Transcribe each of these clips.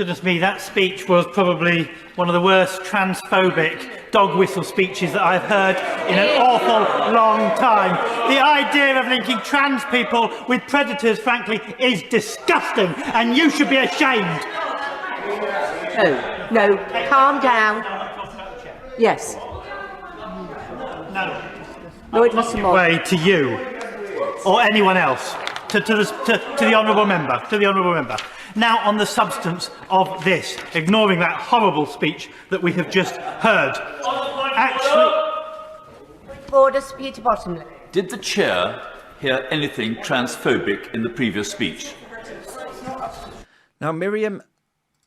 Goodness me, that speech was probably one of the worst transphobic dog whistle speeches that I've heard in an awful long time. The idea of linking trans people with predators, frankly, is disgusting, and you should be ashamed. No, calm down. Yes. No. Lord Russell-Moyle. Way to you, or anyone else, to the honourable member, Now, on the substance of this, ignoring that horrible speech that we have just heard, Order, Peter Bottomley. Did the chair hear anything transphobic in the previous speech? Now, Miriam,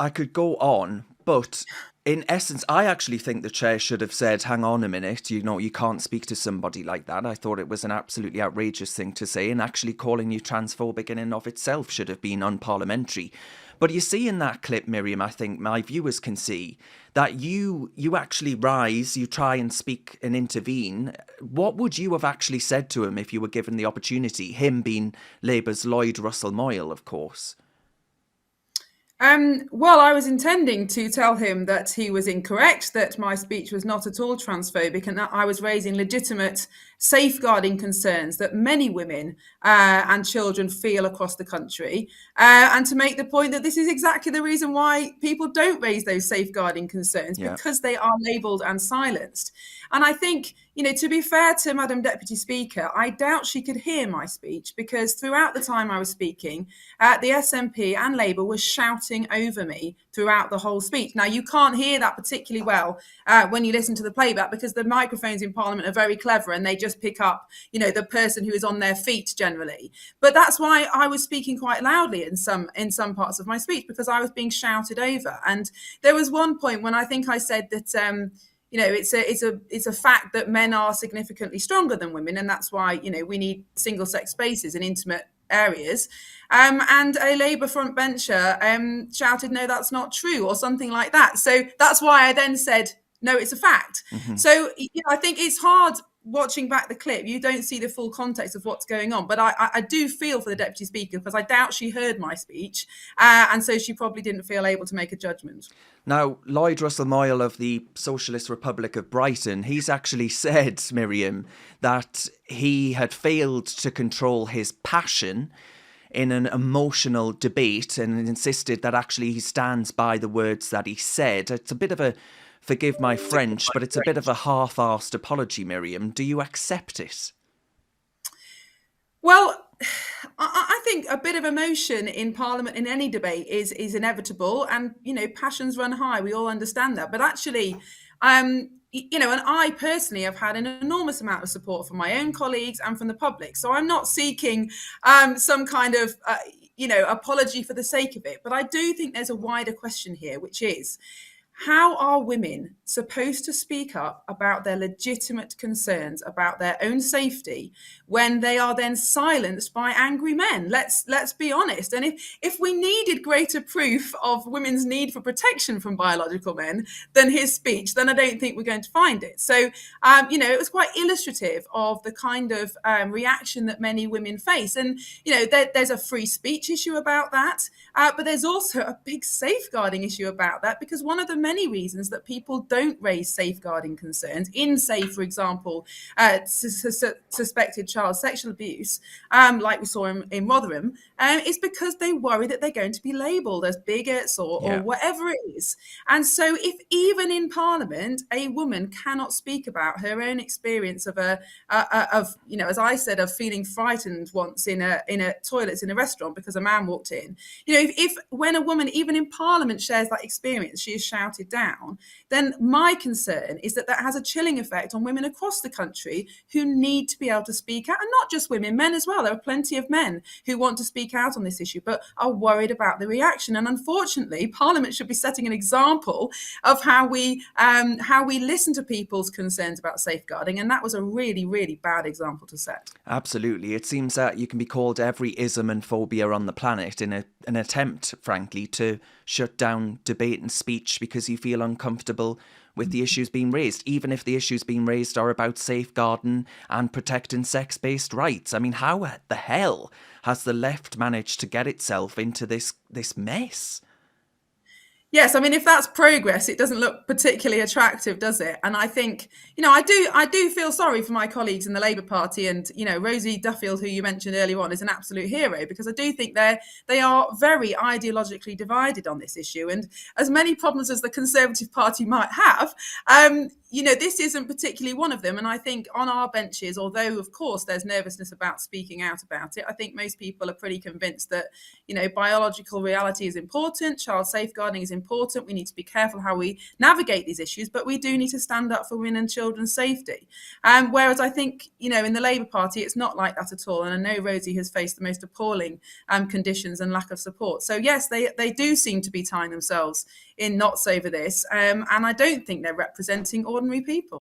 I could go on, but in essence, I actually think the chair should have said, hang on a minute, you can't speak to somebody like that. I thought it was an absolutely outrageous thing to say, and actually calling you transphobic in and of itself should have been unparliamentary. But you see in that clip, Miriam, I think my viewers can see that you actually rise, you try and speak and intervene. What would you have actually said to him if you were given the opportunity? Him being Labour's Lloyd Russell-Moyle, of course. Well, I was intending to tell him that he was incorrect, that my speech was not at all transphobic, and that I was raising legitimate safeguarding concerns that many women and children feel across the country, and to make the point that this is exactly the reason why people don't raise those safeguarding concerns, because they are labelled and silenced. And I think, to be fair to Madam Deputy Speaker, I doubt she could hear my speech, because throughout the time I was speaking, the SNP and Labour were shouting over me throughout the whole speech. Now, you can't hear that particularly well when you listen to the playback, because the microphones in Parliament are very clever and they just pick up, the person who is on their feet generally. But that's why I was speaking quite loudly in some parts of my speech, because I was being shouted over. And there was one point when I think I said that it's a fact that men are significantly stronger than women, and that's why we need single-sex spaces in intimate areas. And a Labour frontbencher shouted, "No, that's not true," or something like that. So that's why I then said, "No, it's a fact." Mm-hmm. So I think it's hard. Watching back the clip, you don't see the full context of what's going on. But I do feel for the Deputy Speaker, because I doubt she heard my speech. And so she probably didn't feel able to make a judgment. Now, Lloyd Russell-Moyle of the Socialist Republic of Brighton, he's actually said, Miriam, that he had failed to control his passion in an emotional debate, and insisted that actually he stands by the words that he said. It's a bit of a, forgive my French, but it's a bit of a half-arsed apology, Miriam. Do you accept it? Well, I think a bit of emotion in Parliament in any debate is inevitable, and passions run high. We all understand that. But actually, and I personally have had an enormous amount of support from my own colleagues and from the public. So I'm not seeking some kind of apology for the sake of it. But I do think there's a wider question here, which is, how are women supposed to speak up about their legitimate concerns about their own safety when they are then silenced by angry men? Let's be honest. And if we needed greater proof of women's need for protection from biological men than his speech, then I don't think we're going to find it. So, it was quite illustrative of the kind of reaction that many women face. And, there's a free speech issue about that, but there's also a big safeguarding issue about that, because one of the many reasons that people don't raise safeguarding concerns in, say, for example, suspected child sexual abuse, like we saw in Rotherham, is because they worry that they're going to be labelled as bigots or whatever it is. And so if even in Parliament a woman cannot speak about her own experience of as I said, of feeling frightened once in a toilets in a restaurant because a man walked in, if when a woman even in Parliament shares that experience, she is shouted down, then my concern is that has a chilling effect on women across the country who need to be able to speak out, and not just women, men as well. There are plenty of men who want to speak out on this issue but are worried about the reaction. And unfortunately, Parliament should be setting an example of how we listen to people's concerns about safeguarding, and that was a really, really bad example to set. Absolutely. It seems that you can be called every ism and phobia on the planet in an attempt, frankly, to shut down debate and speech because you feel uncomfortable with the issues being raised, even if the issues being raised are about safeguarding and protecting sex-based rights. I mean, how the hell has the left managed to get itself into this mess? Yes, I mean, if that's progress, it doesn't look particularly attractive, does it? And I think, I do feel sorry for my colleagues in the Labour Party, and Rosie Duffield, who you mentioned earlier on, is an absolute hero, because I do think they are very ideologically divided on this issue. And as many problems as the Conservative Party might have, this isn't particularly one of them. And I think on our benches, although of course there's nervousness about speaking out about it, I think most people are pretty convinced that biological reality is important, child safeguarding is important. We need to be careful how we navigate these issues, but we do need to stand up for women and children's safety. Whereas I think, in the Labour Party, it's not like that at all. And I know Rosie has faced the most appalling conditions and lack of support. So yes, they do seem to be tying themselves in knots over this. And I don't think they're representing ordinary people.